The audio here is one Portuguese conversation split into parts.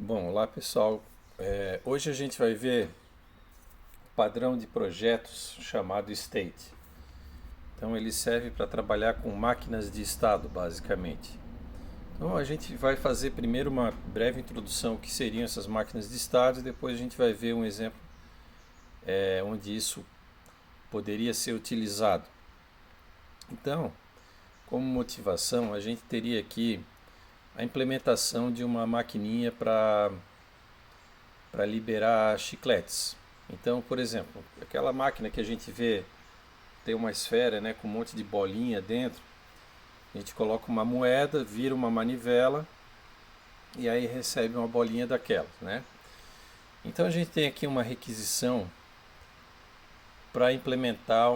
Bom, olá pessoal. Hoje a gente vai ver o padrão de projetos chamado State. Então ele serve para trabalhar com máquinas de estado, basicamente. Então a gente vai fazer primeiro uma breve introdução ao que seriam essas máquinas de estado e depois a gente vai ver um exemplo onde isso poderia ser utilizado. Então, como motivação, a gente teria aqui a implementação de uma maquininha para liberar chicletes. Então, por exemplo, aquela máquina que a gente vê tem uma esfera, né, com um monte de bolinha dentro. A gente coloca uma moeda, vira uma manivela e aí recebe uma bolinha daquela, né? Então a gente tem aqui uma requisição para implementar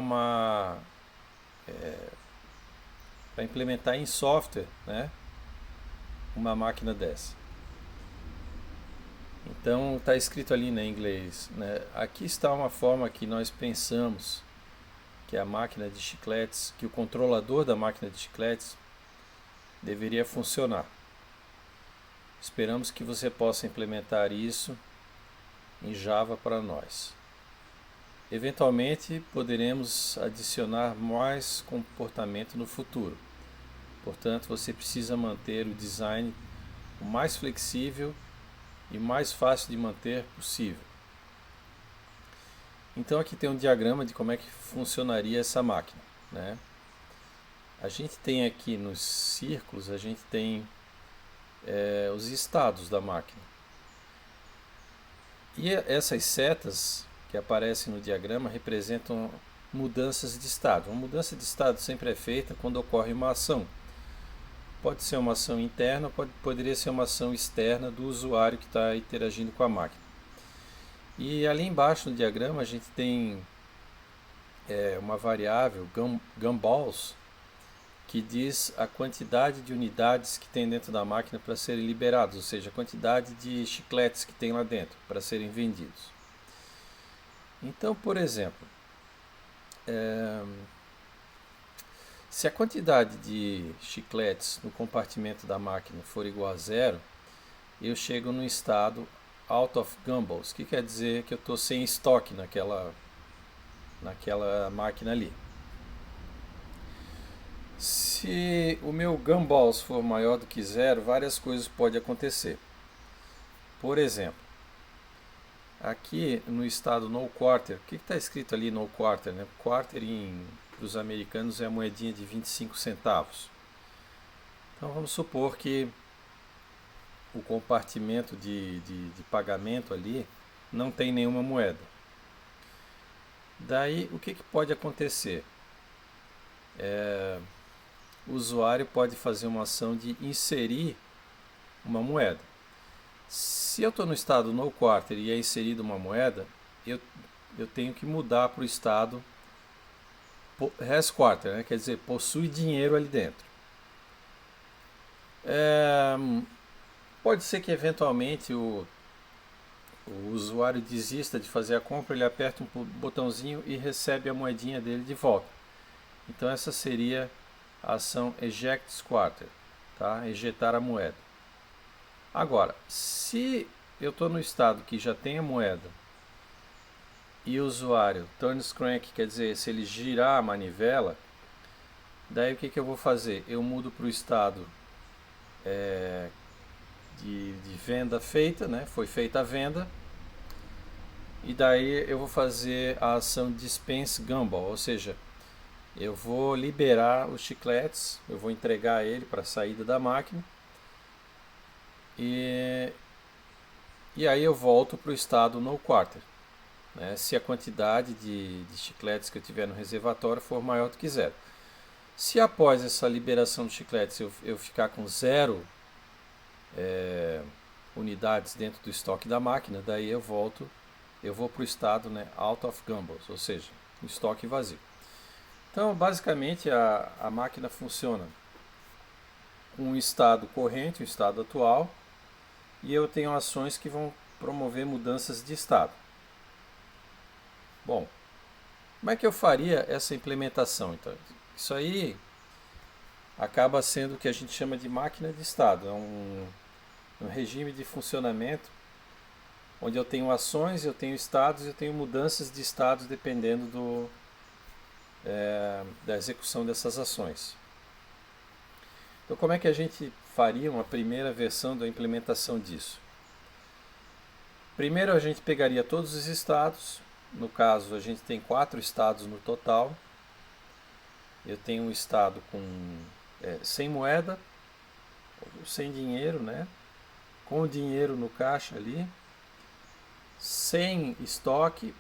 para implementar em software, né, uma máquina dessa. Então está escrito ali em inglês, né? Aqui está uma forma que nós pensamos que a máquina de chicletes, que o controlador da máquina de chicletes deveria funcionar. Esperamos que você possa implementar isso em Java para nós. Eventualmente poderemos adicionar mais comportamento no futuro. Portanto, você precisa manter o design o mais flexível e mais fácil de manter possível. Então aqui tem um diagrama de como é que funcionaria essa máquina, né? A gente tem aqui nos círculos, a gente tem os estados da máquina. E essas setas que aparecem no diagrama representam mudanças de estado. Uma mudança de estado sempre é feita quando ocorre uma ação. Pode ser uma ação interna, poderia ser uma ação externa do usuário que está interagindo com a máquina. E ali embaixo no diagrama a gente tem uma variável, gumballs, que diz a quantidade de unidades que tem dentro da máquina para serem liberados, ou seja, a quantidade de chicletes que tem lá dentro para serem vendidos. Então, por exemplo, se a quantidade de chicletes no compartimento da máquina for igual a zero, eu chego no estado out of gumballs, que quer dizer que eu estou sem estoque naquela máquina ali. Se o meu gumballs for maior do que zero, várias coisas podem acontecer. Por exemplo, aqui no estado no quarter, o que está escrito ali no quarter, né? Quarter para os americanos é a moedinha de 25 centavos. Então vamos supor que o compartimento de pagamento ali não tem nenhuma moeda. Daí o que pode acontecer? O usuário pode fazer uma ação de inserir uma moeda. Se eu estou no estado no quarter e é inserida uma moeda, eu tenho que mudar para o estado has quarter, né? Quer dizer, possui dinheiro ali dentro. Pode ser que eventualmente o usuário desista de fazer a compra, ele aperta um botãozinho e recebe a moedinha dele de volta. Então essa seria a ação eject quarter, tá? Ejetar a moeda. Agora, se eu estou no estado que já tem a moeda e o usuário turns crank, quer dizer, se ele girar a manivela, daí o que eu vou fazer? Eu mudo para o estado de venda feita, né? Foi feita a venda. E daí eu vou fazer a ação dispense gumball, ou seja, eu vou liberar os chicletes, eu vou entregar ele para a saída da máquina. E aí eu volto para o estado no quarter, né, se a quantidade de chicletes que eu tiver no reservatório for maior do que zero. Se após essa liberação de chicletes eu ficar com zero unidades dentro do estoque da máquina, daí eu vou para o estado, né, out of gumballs, ou seja, um estoque vazio. Então, basicamente, a máquina funciona com um estado corrente, o estado atual, e eu tenho ações que vão promover mudanças de estado. Bom, como é que eu faria essa implementação? Então, isso aí acaba sendo o que a gente chama de máquina de estado. É um regime de funcionamento onde eu tenho ações, eu tenho estados, eu tenho mudanças de estados dependendo da execução dessas ações. Então, como é que a gente faria uma primeira versão da implementação disso? Primeiro, a gente pegaria todos os estados. No caso, a gente tem 4 estados no total. Eu tenho um estado sem moeda, sem dinheiro, né? Com dinheiro no caixa ali, sem estoque,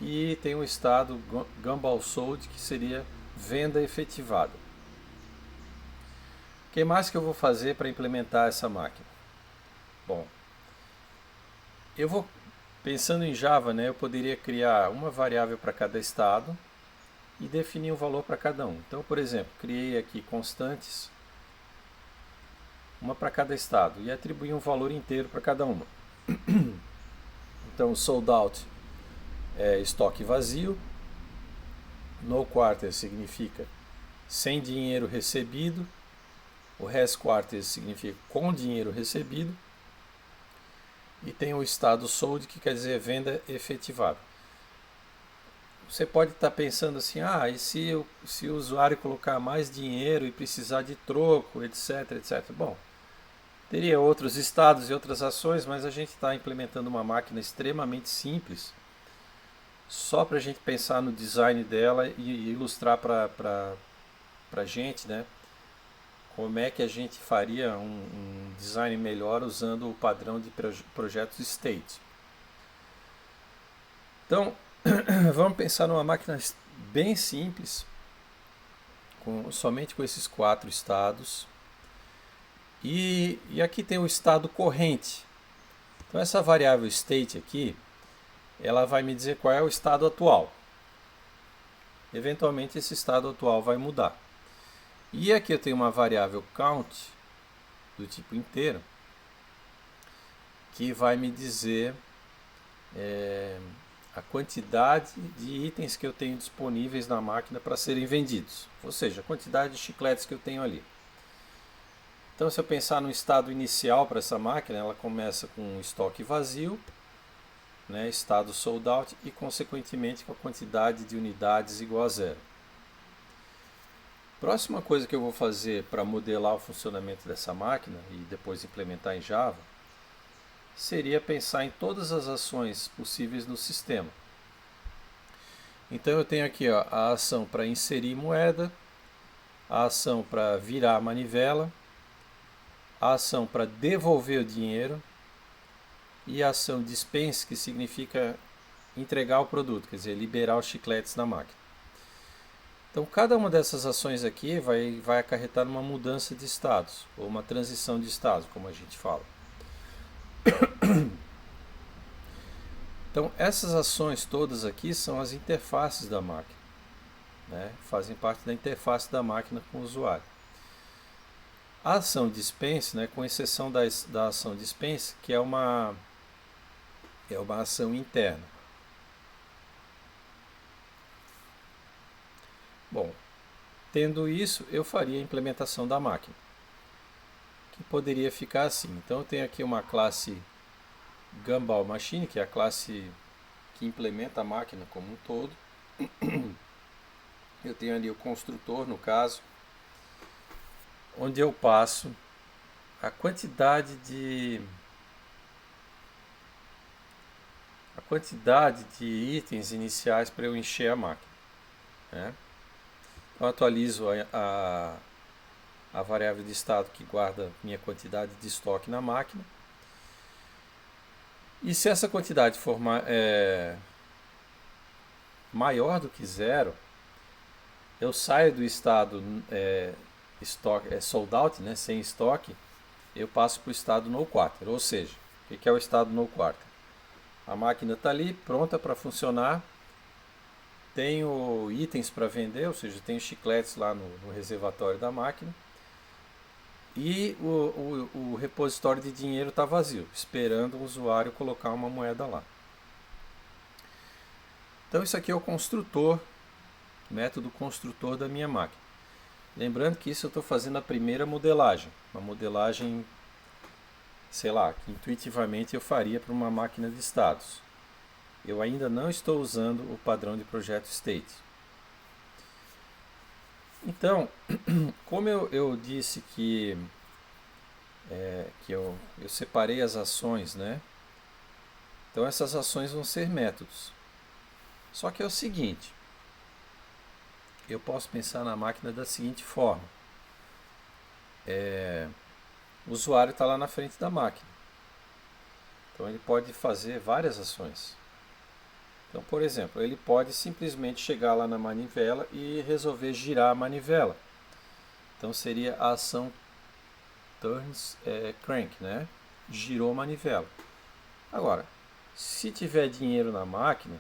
e tem um estado Gumball Sold, que seria venda efetivada. O que mais que eu vou fazer para implementar essa máquina? Bom, eu vou pensando em Java, né? Eu poderia criar uma variável para cada estado e definir um valor para cada um. Então, por exemplo, criei aqui constantes, uma para cada estado, e atribuí um valor inteiro para cada uma. Então, sold out é estoque vazio, no quarter significa sem dinheiro recebido, o rest quarter significa com dinheiro recebido, e tem o estado sold, que quer dizer venda efetivada. Você pode estar pensando assim, e se o usuário colocar mais dinheiro e precisar de troco, etc, etc. Bom, teria outros estados e outras ações, mas a gente está implementando uma máquina extremamente simples, só para a gente pensar no design dela e ilustrar para a gente, né, como é que a gente faria um design melhor usando o padrão de projetos state. Então, vamos pensar numa máquina bem simples, somente com esses 4 estados. E aqui tem o estado corrente. Então essa variável state aqui, ela vai me dizer qual é o estado atual. Eventualmente esse estado atual vai mudar. E aqui eu tenho uma variável count, do tipo inteiro, que vai me dizer a quantidade de itens que eu tenho disponíveis na máquina para serem vendidos. Ou seja, a quantidade de chicletes que eu tenho ali. Então, se eu pensar no estado inicial para essa máquina, ela começa com um estoque vazio, né, estado sold out, e consequentemente com a quantidade de unidades igual a 0. Próxima coisa que eu vou fazer para modelar o funcionamento dessa máquina e depois implementar em Java seria pensar em todas as ações possíveis no sistema. Então eu tenho aqui a ação para inserir moeda, a ação para virar a manivela, a ação para devolver o dinheiro e a ação dispense, que significa entregar o produto, quer dizer, liberar os chicletes na máquina. Então cada uma dessas ações aqui vai acarretar numa mudança de estados, ou uma transição de estados, como a gente fala. Então essas ações todas aqui são as interfaces da máquina, né? Fazem parte da interface da máquina com o usuário. A ação dispense, né, com exceção da ação dispense, que é uma ação interna. Bom, tendo isso, eu faria a implementação da máquina, que poderia ficar assim. Então eu tenho aqui uma classe Gumball Machine, que é a classe que implementa a máquina como um todo. Eu tenho ali o construtor, no caso, onde eu passo a quantidade de itens iniciais para eu encher a máquina, né? Então, eu atualizo a variável de estado que guarda minha quantidade de estoque na máquina. E se essa quantidade for maior do que 0, eu saio do estado sold out, né, sem estoque, eu passo para o estado no quarter. Ou seja, o que é o estado no quarter? A máquina está ali, pronta para funcionar, tenho itens para vender, ou seja, tenho chicletes lá no reservatório da máquina, e o repositório de dinheiro está vazio, esperando o usuário colocar uma moeda lá. Então isso aqui é o construtor, método construtor da minha máquina. Lembrando que isso eu estou fazendo a primeira modelagem, uma modelagem sei lá, que intuitivamente eu faria para uma máquina de estados. Eu ainda não estou usando o padrão de projeto state. Então, como eu disse que eu separei as ações, né? Então essas ações vão ser métodos. Só que é o seguinte, eu posso pensar na máquina da seguinte forma. O usuário está lá na frente da máquina. Então ele pode fazer várias ações. Então, por exemplo, ele pode simplesmente chegar lá na manivela e resolver girar a manivela. Então seria a ação turns crank, né? Girou a manivela. Agora, se tiver dinheiro na máquina,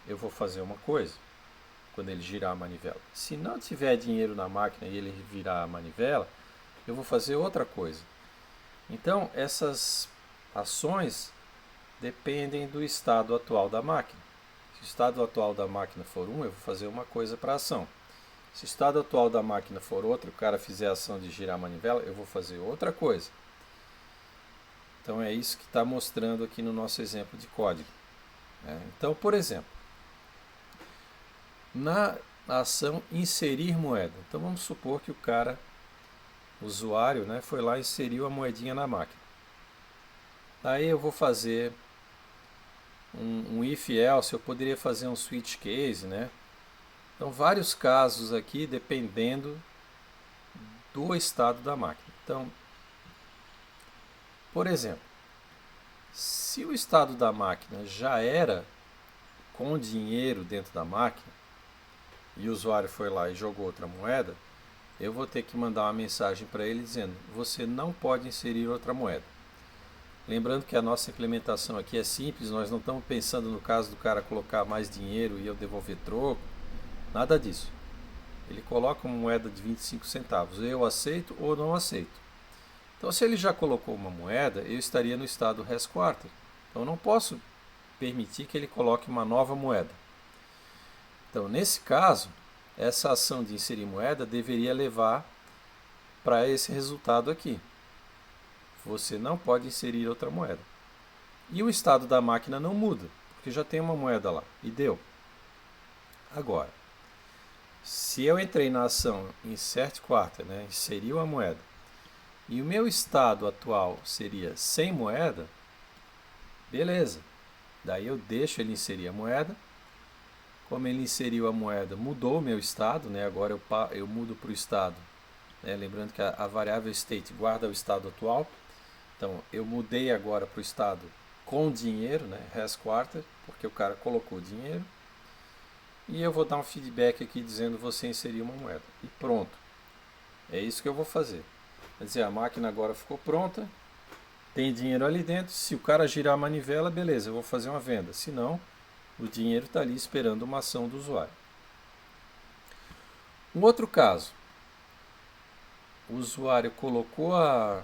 eu vou fazer uma coisa quando ele girar a manivela. Se não tiver dinheiro na máquina e ele virar a manivela, eu vou fazer outra coisa. Então, essas ações dependem do estado atual da máquina. Se o estado atual da máquina for um, eu vou fazer uma coisa para a ação. Se o estado atual da máquina for outro, o cara fizer a ação de girar a manivela, eu vou fazer outra coisa. Então é isso que está mostrando aqui no nosso exemplo de código. Então, por exemplo, na ação inserir moeda. Então vamos supor que o usuário, né, foi lá e inseriu a moedinha na máquina. Aí eu vou fazer um if else, eu poderia fazer um switch case, né? Então vários casos aqui dependendo do estado da máquina. Então, por exemplo, se o estado da máquina já era com dinheiro dentro da máquina e o usuário foi lá e jogou outra moeda, eu vou ter que mandar uma mensagem para ele dizendo: você não pode inserir outra moeda. Lembrando que a nossa implementação aqui é simples, nós não estamos pensando no caso do cara colocar mais dinheiro e eu devolver troco, nada disso. Ele coloca uma moeda de 25 centavos, eu aceito ou não aceito. Então, se ele já colocou uma moeda, eu estaria no estado Res Quarter. Então, eu não posso permitir que ele coloque uma nova moeda. Então, nesse caso, essa ação de inserir moeda deveria levar para esse resultado aqui. Você não pode inserir outra moeda. E o estado da máquina não muda, porque já tem uma moeda lá. E deu. Agora, se eu entrei na ação insert quarter, né, inseriu a moeda, e o meu estado atual seria sem moeda, beleza. Daí eu deixo ele inserir a moeda. Como ele inseriu a moeda, mudou o meu estado, né? Agora eu mudo para o estado. Né? Lembrando que a variável state guarda o estado atual. Então eu mudei agora para o estado com dinheiro, né? Res quarter, porque o cara colocou dinheiro. E eu vou dar um feedback aqui dizendo você inseriu uma moeda. E pronto. É isso que eu vou fazer. Quer dizer, a máquina agora ficou pronta. Tem dinheiro ali dentro. Se o cara girar a manivela, beleza, eu vou fazer uma venda. Se não, o dinheiro está ali esperando uma ação do usuário. Um outro caso. O usuário colocou a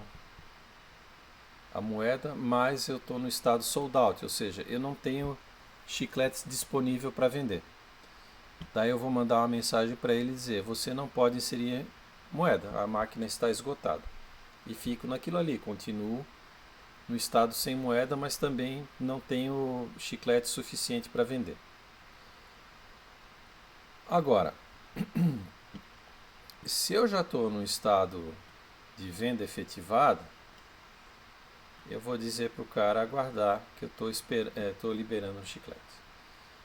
moeda, mas eu estou no estado sold out, ou seja, eu não tenho chicletes disponível para vender. Daí eu vou mandar uma mensagem para ele dizer: você não pode inserir moeda, a máquina está esgotada. E fico naquilo ali, continuo no estado sem moeda, mas também não tenho chiclete suficiente para vender. Agora, se eu já estou no estado de venda efetivada, eu vou dizer para o cara aguardar que eu estou liberando um chiclete.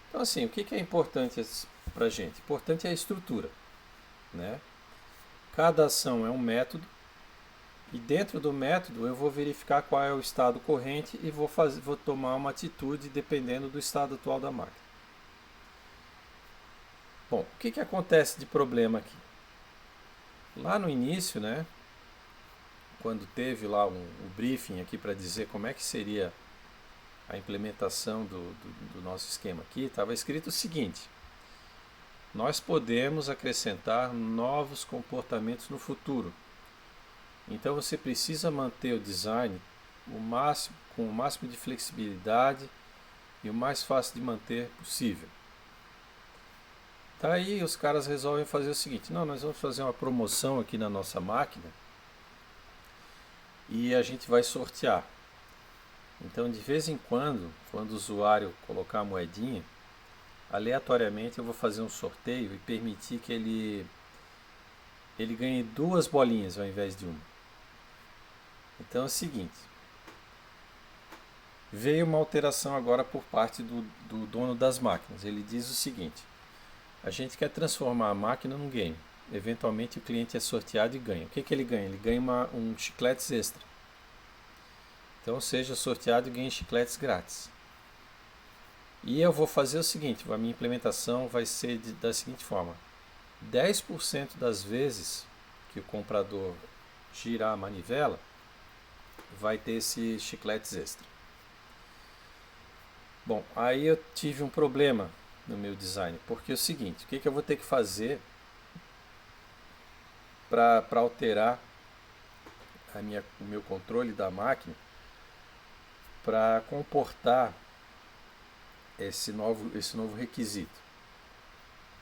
Então assim, o que é importante para a gente? Importante é a estrutura, né? Cada ação é um método e dentro do método eu vou verificar qual é o estado corrente e vou tomar uma atitude dependendo do estado atual da máquina. Bom, o que acontece de problema aqui? Lá no início, né, quando teve lá o briefing aqui para dizer como é que seria a implementação do nosso esquema aqui, estava escrito o seguinte: nós podemos acrescentar novos comportamentos no futuro. Então você precisa manter o design com o máximo de flexibilidade e o mais fácil de manter possível. Daí os caras resolvem fazer o seguinte: não, nós vamos fazer uma promoção aqui na nossa máquina e a gente vai sortear. Então, de vez em quando o usuário colocar a moedinha, aleatoriamente eu vou fazer um sorteio e permitir que ele ganhe duas bolinhas ao invés de uma. Então é o seguinte, veio uma alteração agora por parte do dono das máquinas. Ele diz o seguinte: a gente quer transformar a máquina num game. Eventualmente o cliente é sorteado e ganha. O que, que ele ganha? Ele ganha um chicletes extra. Então seja sorteado e ganhe chicletes grátis. E eu vou fazer o seguinte, a minha implementação vai ser da seguinte forma: 10% das vezes que o comprador girar a manivela, vai ter esse chicletes extra. Bom, aí eu tive um problema no meu design, porque é o seguinte, o que, que eu vou ter que fazer para alterar o meu controle da máquina para comportar esse novo requisito?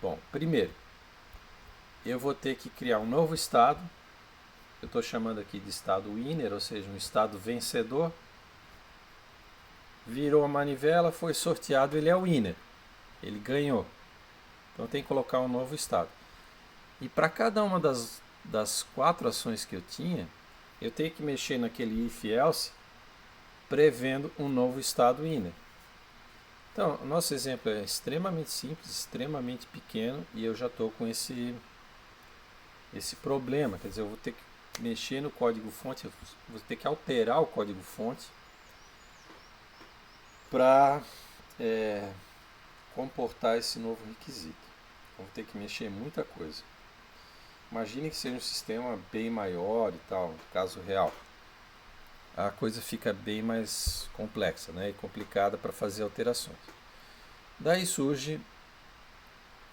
Bom, primeiro, eu vou ter que criar um novo estado. Eu estou chamando aqui de estado winner, ou seja, um estado vencedor. Virou a manivela, foi sorteado, ele é o winner. Ele ganhou. Então tem que colocar um novo estado. E para cada uma das quatro ações que eu tinha, eu tenho que mexer naquele if else, prevendo um novo estado winner. Então, o nosso exemplo é extremamente simples, extremamente pequeno, e eu já estou com esse problema. Quer dizer, eu vou ter que mexer no código-fonte, vou ter que alterar o código-fonte para comportar esse novo requisito. Então, vou ter que mexer em muita coisa. Imagine que seja um sistema bem maior e tal, no caso real. A coisa fica bem mais complexa, né, e complicada para fazer alterações. Daí surge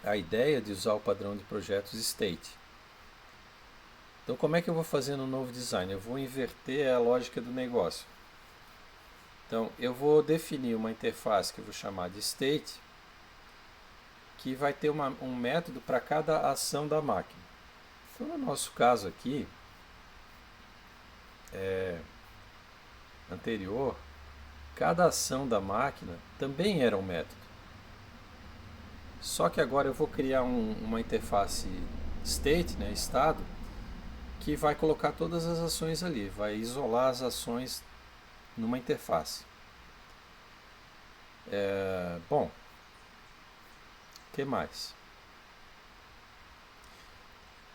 a ideia de usar o padrão de projetos state. Então, como é que eu vou fazer no novo design? Eu vou inverter a lógica do negócio. Então, eu vou definir uma interface que eu vou chamar de state, que vai ter um método para cada ação da máquina. Então, no nosso caso aqui, anterior, cada ação da máquina também era um método. Só que agora eu vou criar uma interface state, né, estado, que vai colocar todas as ações ali, vai isolar as ações numa interface. Bom, o que mais?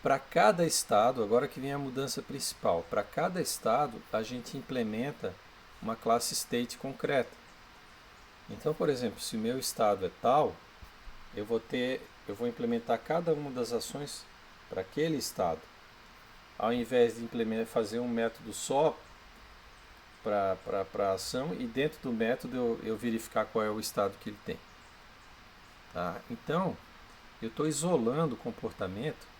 Para cada estado, agora que vem a mudança principal, para cada estado a gente implementa uma classe state concreta. Então, por exemplo, se o meu estado é tal, eu vou implementar cada uma das ações para aquele estado. Ao invés de fazer um método só para a ação e dentro do método eu verificar qual é o estado que ele tem. Tá? Então, eu estou isolando o comportamento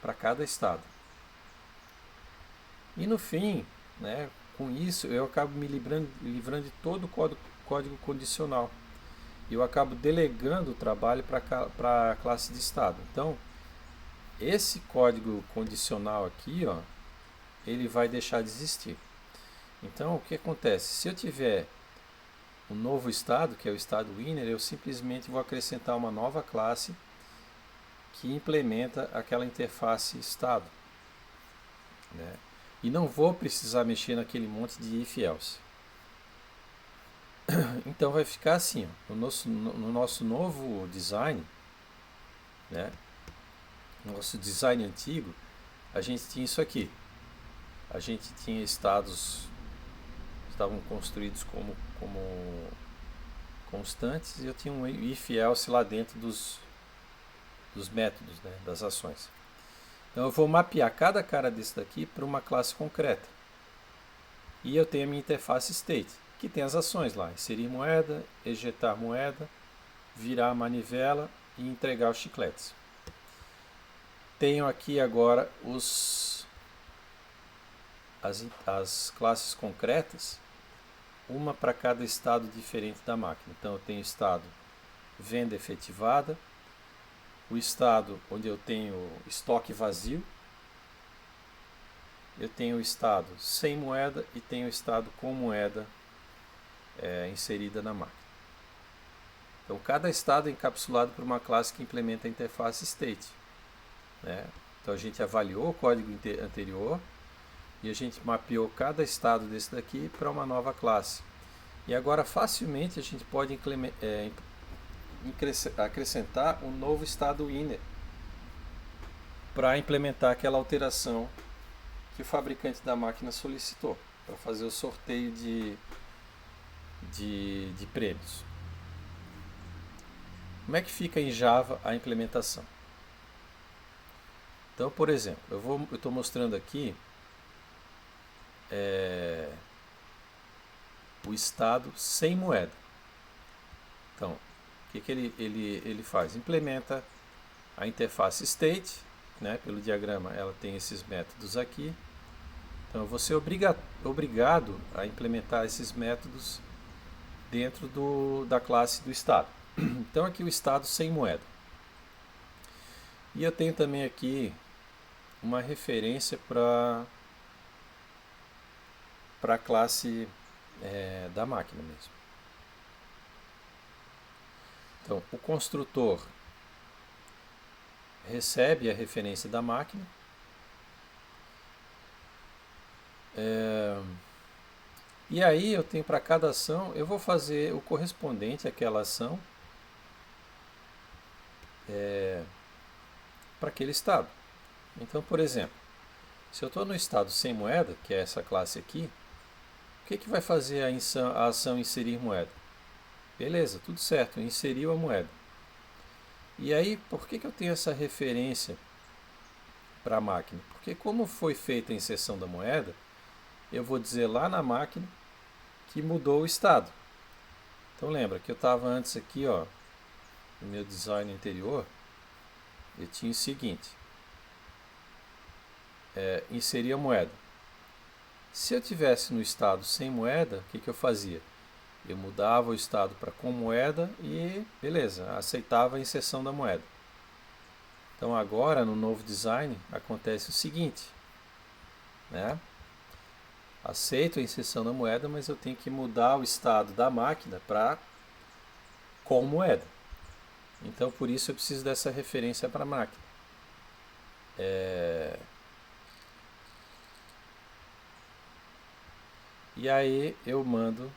para cada estado. E no fim, né, com isso, eu acabo me livrando de todo o código condicional. Eu acabo delegando o trabalho para a classe de estado. Então, esse código condicional aqui, ó, ele vai deixar de existir. Então, o que acontece? Se eu tiver um novo estado, que é o estado winner, eu simplesmente vou acrescentar uma nova classe que implementa aquela interface estado, né? E não vou precisar mexer naquele monte de if else. Então vai ficar assim, ó, no nosso novo design, né? No nosso design antigo, a gente tinha isso aqui. A gente tinha estados que estavam construídos como constantes e eu tinha um if else lá dentro dos métodos, né, das ações. Então eu vou mapear cada cara desse daqui para uma classe concreta. E eu tenho a minha interface state, que tem as ações lá: inserir moeda, ejetar moeda, virar a manivela e entregar os chicletes. Tenho aqui agora as classes concretas, uma para cada estado diferente da máquina. Então eu tenho o estado venda efetivada, o estado onde eu tenho estoque vazio, eu tenho o estado sem moeda e tenho o estado com moeda inserida na máquina. Então cada estado é encapsulado por uma classe que implementa a interface state, né? Então a gente avaliou o código anterior e a gente mapeou cada estado desse daqui para uma nova classe. E agora facilmente a gente pode acrescentar um novo estado inner para implementar aquela alteração que o fabricante da máquina solicitou, para fazer o sorteio de prêmios. Como é que fica em Java a implementação? Então, por exemplo, eu estou mostrando aqui o estado sem moeda. Então, o que ele faz? Implementa a interface state, né? Pelo diagrama ela tem esses métodos aqui. Então eu vou ser obrigado a implementar esses métodos dentro da classe do estado. Então aqui o estado sem moeda. E eu tenho também aqui uma referência para a classe da máquina mesmo. Então o construtor recebe a referência da máquina. E aí eu tenho para cada ação, eu vou fazer o correspondente àquela ação para aquele estado. Então, por exemplo, se eu estou no estado sem moeda, que é essa classe aqui, o que vai fazer a ação inserir moeda? Beleza, tudo certo, inseriu a moeda. E aí, por que eu tenho essa referência para a máquina? Porque como foi feita a inserção da moeda, eu vou dizer lá na máquina que mudou o estado. Então lembra que eu estava antes aqui, ó, no meu design anterior, eu tinha o seguinte, inserir a moeda. Se eu tivesse no estado sem moeda, o que eu fazia? Eu mudava o estado para com moeda e beleza, aceitava a inserção da moeda. Então agora no novo design acontece o seguinte, né? Aceito a inserção da moeda, mas eu tenho que mudar o estado da máquina para com moeda. Então por isso eu preciso dessa referência para a máquina. E aí eu mando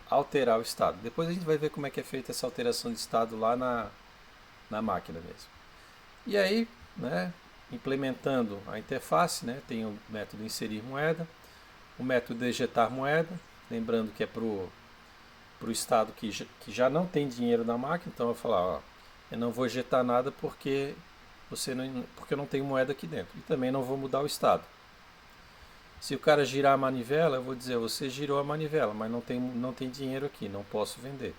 alterar o estado. Depois a gente vai ver como é que é feita essa alteração de estado lá na máquina mesmo. E aí, né, implementando a interface, né, tem o método inserir moeda, o método ejetar moeda, lembrando que é para o estado que já não tem dinheiro na máquina, então eu vou falar, ó, eu não vou ejetar nada porque eu não tenho moeda aqui dentro. E também não vou mudar o estado. Se o cara girar a manivela, eu vou dizer, você girou a manivela, mas não tem dinheiro aqui, não posso vender.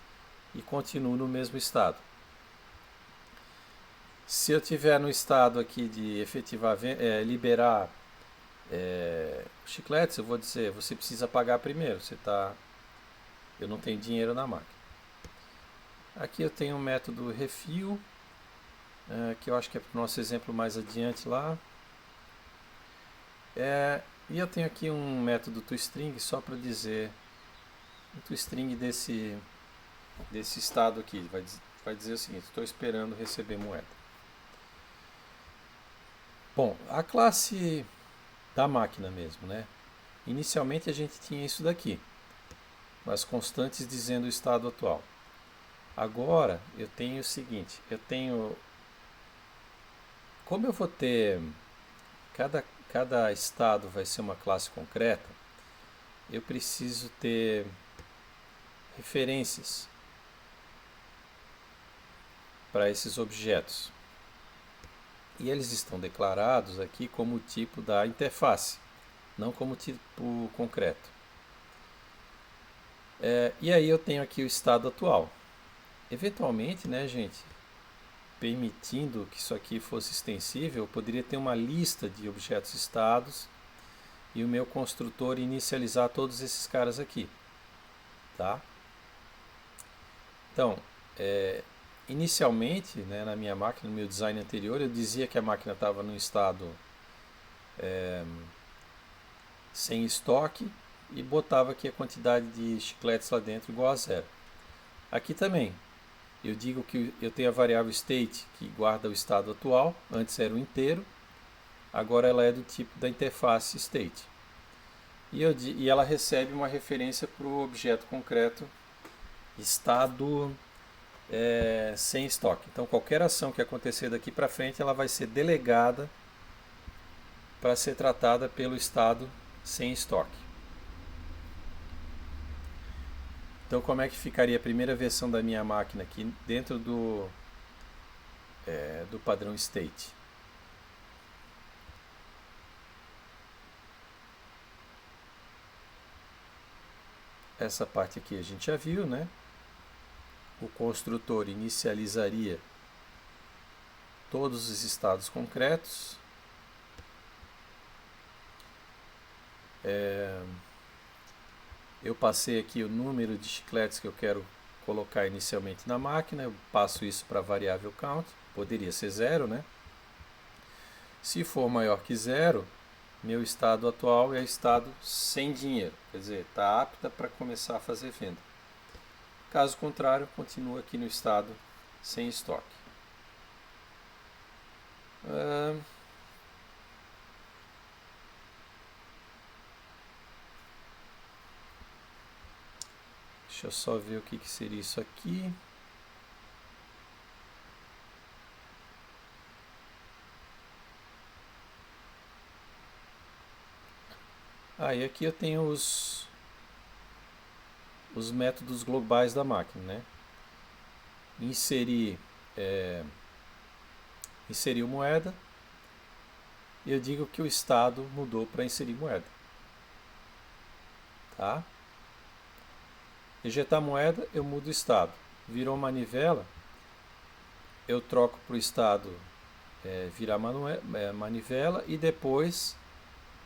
E continuo no mesmo estado. Se eu tiver no estado aqui de efetivar, liberar chicletes, eu vou dizer, você precisa pagar primeiro, eu não tenho dinheiro na máquina. Aqui eu tenho um método refil, que eu acho que é para o nosso exemplo mais adiante lá. E eu tenho aqui um método toString só para dizer um toString desse estado aqui. Vai dizer o seguinte, estou esperando receber moeda. Bom, a classe da máquina mesmo, né? Inicialmente a gente tinha isso daqui, as constantes dizendo o estado atual. Agora eu tenho o seguinte, como eu vou ter cada estado vai ser uma classe concreta, eu preciso ter referências para esses objetos. E eles estão declarados aqui como tipo da interface, não como tipo concreto. E aí eu tenho aqui o estado atual. Eventualmente, né, gente, permitindo que isso aqui fosse extensível, eu poderia ter uma lista de objetos estados e o meu construtor inicializar todos esses caras aqui, tá? Então, inicialmente, né, na minha máquina, no meu design anterior, eu dizia que a máquina estava no estado sem estoque e botava aqui a quantidade de chicletes lá dentro igual a zero. Aqui também, eu digo que eu tenho a variável state que guarda o estado atual, antes era o inteiro, agora ela é do tipo da interface state. E ela recebe uma referência para o objeto concreto estado sem estoque. Então qualquer ação que acontecer daqui para frente ela vai ser delegada para ser tratada pelo estado sem estoque. Então como é que ficaria a primeira versão da minha máquina aqui dentro do padrão state? Essa parte aqui a gente já viu, né? O construtor inicializaria todos os estados concretos. Eu passei aqui o número de chicletes que eu quero colocar inicialmente na máquina, eu passo isso para a variável count, poderia ser zero, né? Se for maior que zero, meu estado atual é estado sem dinheiro, quer dizer, está apta para começar a fazer venda. Caso contrário, continua aqui no estado sem estoque. Deixa eu só ver o que seria isso aqui. E aqui eu tenho os métodos globais da máquina, né? Inserir moeda, e eu digo que o estado mudou para inserir moeda. Tá? Ejetar moeda, eu mudo o estado. Virou manivela, eu troco para o estado virar manivela e depois,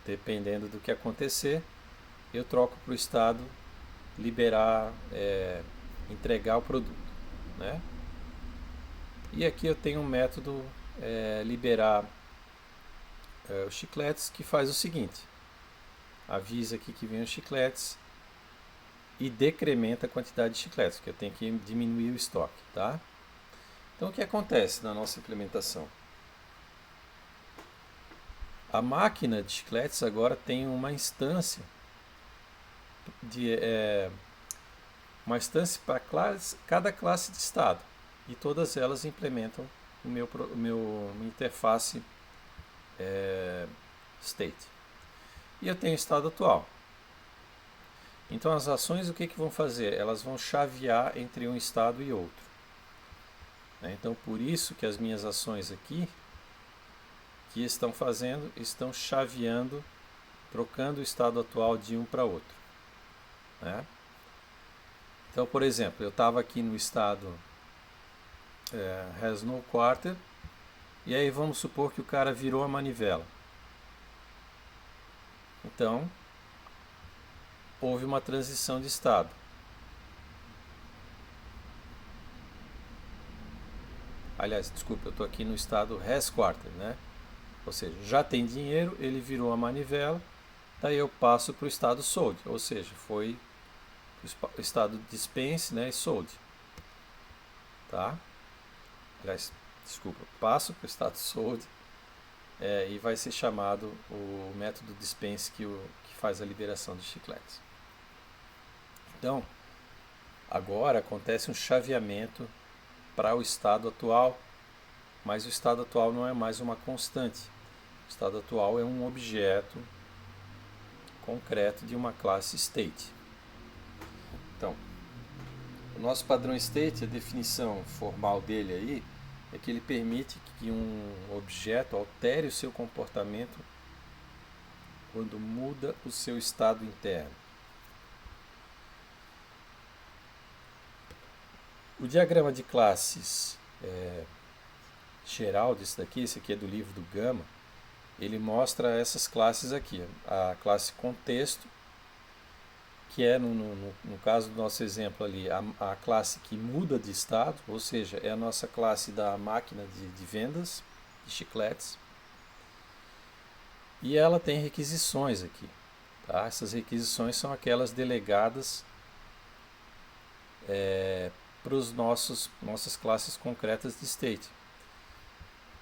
dependendo do que acontecer, eu troco para o estado liberar, entregar o produto, né? E aqui eu tenho um método liberar os chicletes que faz o seguinte: avisa aqui que vem os chicletes e decrementa a quantidade de chicletes, que eu tenho que diminuir o estoque, tá? Então o que acontece na nossa implementação? A máquina de chicletes agora tem uma instância para cada classe de estado, e todas elas implementam o meu interface state. E eu tenho o estado atual. Então as ações o que vão fazer? Elas vão chavear entre um estado e outro. Então por isso que as minhas ações aqui que estão chaveando, trocando o estado atual de um para outro, né? Então, por exemplo, eu estava aqui no estado has no quarter, e aí vamos supor que o cara virou a manivela. Então, houve uma transição de estado. Aliás, desculpa, eu estou aqui no estado has quarter, né? Ou seja, já tem dinheiro, ele virou a manivela, daí eu passo para o estado sold, ou seja, foi o estado dispense, né, e sold. Tá? Aliás, desculpa, passo para o estado sold e vai ser chamado o método dispense que faz a liberação de chicletes. Então, agora acontece um chaveamento para o estado atual, mas o estado atual não é mais uma constante. O estado atual é um objeto concreto de uma classe state. Então, o nosso padrão state, a definição formal dele aí, é que ele permite que um objeto altere o seu comportamento quando muda o seu estado interno. O diagrama de classes geral disso daqui, esse aqui é do livro do Gama, ele mostra essas classes aqui. A classe contexto, que é, no caso do nosso exemplo ali, a classe que muda de estado, ou seja, é a nossa classe da máquina de vendas, de chicletes. E ela tem requisições aqui. Tá? Essas requisições são aquelas delegadas para as nossas classes concretas de state.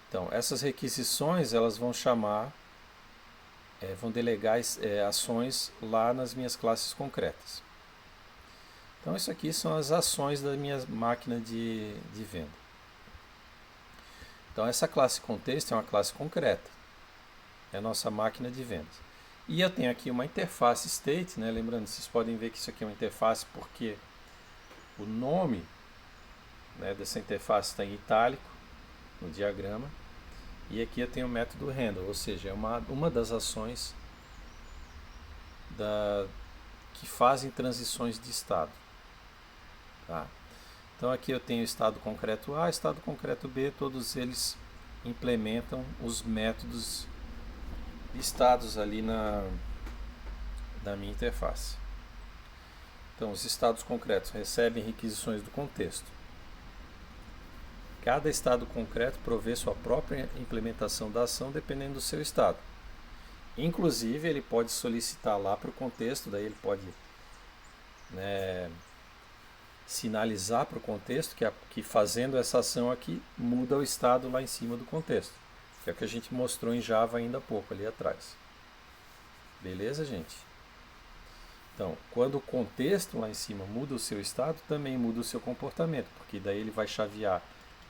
Então, essas requisições elas vão chamar, vão delegar ações lá nas minhas classes concretas. Então, isso aqui são as ações da minha máquina de venda. Então, essa classe contexto é uma classe concreta, é a nossa máquina de vendas. E eu tenho aqui uma interface state, né? Lembrando, vocês podem ver que isso aqui é uma interface porque o nome, né, dessa interface está em itálico no diagrama. E aqui eu tenho o método handle, ou seja, é uma das ações que fazem transições de estado. Tá? Então aqui eu tenho estado concreto A, estado concreto B, todos eles implementam os métodos listados ali na minha interface. Então os estados concretos recebem requisições do contexto. Cada estado concreto provê sua própria implementação da ação dependendo do seu estado. Inclusive ele pode solicitar lá para o contexto, daí ele pode, né, sinalizar para o contexto que fazendo essa ação aqui muda o estado lá em cima do contexto, que é o que a gente mostrou em Java ainda há pouco ali atrás. Beleza, gente? Então, quando o contexto lá em cima muda o seu estado, também muda o seu comportamento, porque daí ele vai chavear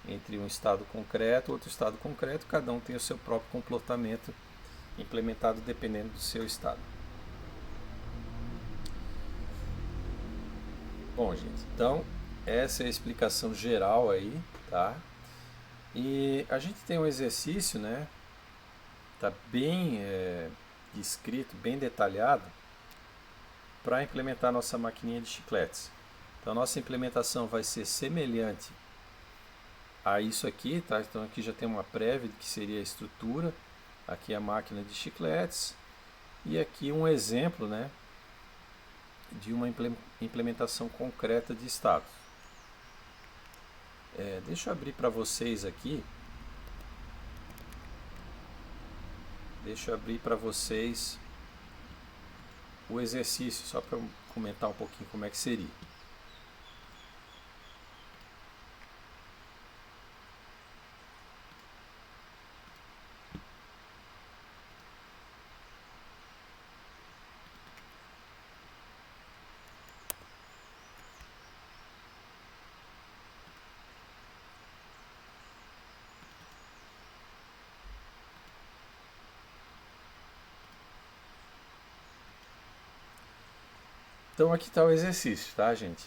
entre um estado concreto e outro estado concreto, cada um tem o seu próprio comportamento implementado dependendo do seu estado. Bom, gente, então essa é a explicação geral aí, tá? E a gente tem um exercício, né? Tá bem descrito, bem detalhado para implementar nossa maquininha de chicletes. Então, a nossa implementação vai ser semelhante a isso aqui, tá? Então, aqui já tem uma prévia que seria a estrutura, aqui a máquina de chicletes e aqui um exemplo, né, de uma implementação concreta de status. Deixa eu abrir para vocês aqui. Deixa eu abrir para vocês o exercício, só para comentar um pouquinho como é que seria. Então aqui está o exercício, tá, gente?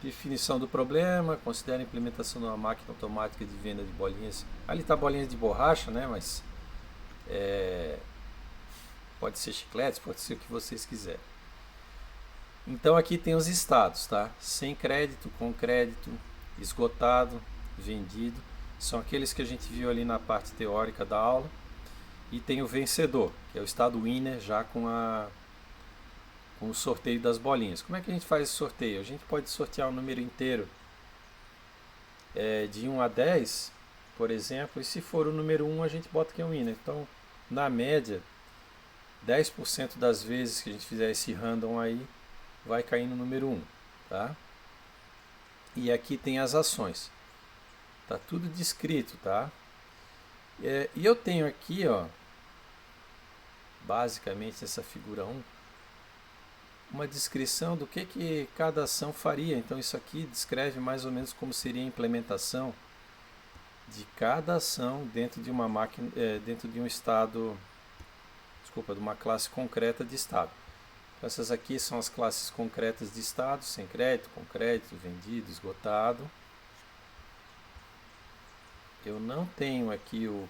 Definição do problema, considera a implementação de uma máquina automática de venda de bolinhas. Ali está bolinhas de borracha, né? Mas pode ser chicletes, pode ser o que vocês quiserem. Então aqui tem os estados, tá? Sem crédito, com crédito, esgotado, vendido. São aqueles que a gente viu ali na parte teórica da aula. E tem o vencedor, que é o estado winner, já com o sorteio das bolinhas. Como é que a gente faz esse sorteio? A gente pode sortear um número inteiro de 1 a 10, por exemplo, e se for o número 1 a gente bota que é o winner. Então, na média, 10% das vezes que a gente fizer esse random aí, vai cair no número 1. Tá? E aqui tem as ações. Tá tudo descrito, tá? E eu tenho aqui, ó, basicamente essa figura 1, uma descrição do que cada ação faria. Então isso aqui descreve mais ou menos como seria a implementação de cada ação dentro de uma máquina, dentro de um estado, desculpa, de uma classe concreta de estado. Então, essas aqui são as classes concretas de estado, sem crédito, com crédito, vendido, esgotado. Eu não tenho aqui o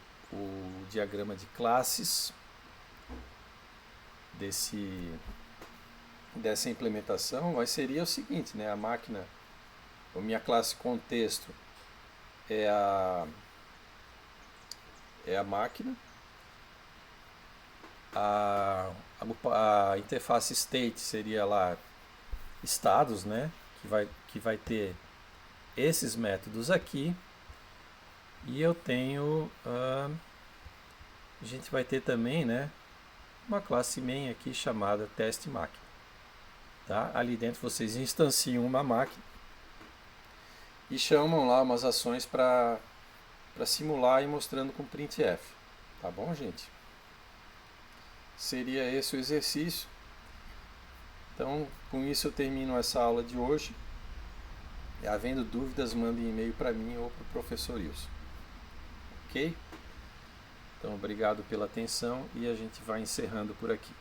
diagrama de classes dessa implementação, mas seria o seguinte, né? A máquina, a minha classe contexto é a máquina, a interface state seria lá estados, né? Que vai ter esses métodos aqui. E eu tenho a gente vai ter também, né, uma classe main aqui chamada teste máquina. Tá? Ali dentro vocês instanciam uma máquina e chamam lá umas ações para simular e mostrando com printf. Tá bom, gente? Seria esse o exercício. Então, com isso eu termino essa aula de hoje. Havendo dúvidas, mandem e-mail para mim ou para o professor Wilson. Ok? Então, obrigado pela atenção e a gente vai encerrando por aqui.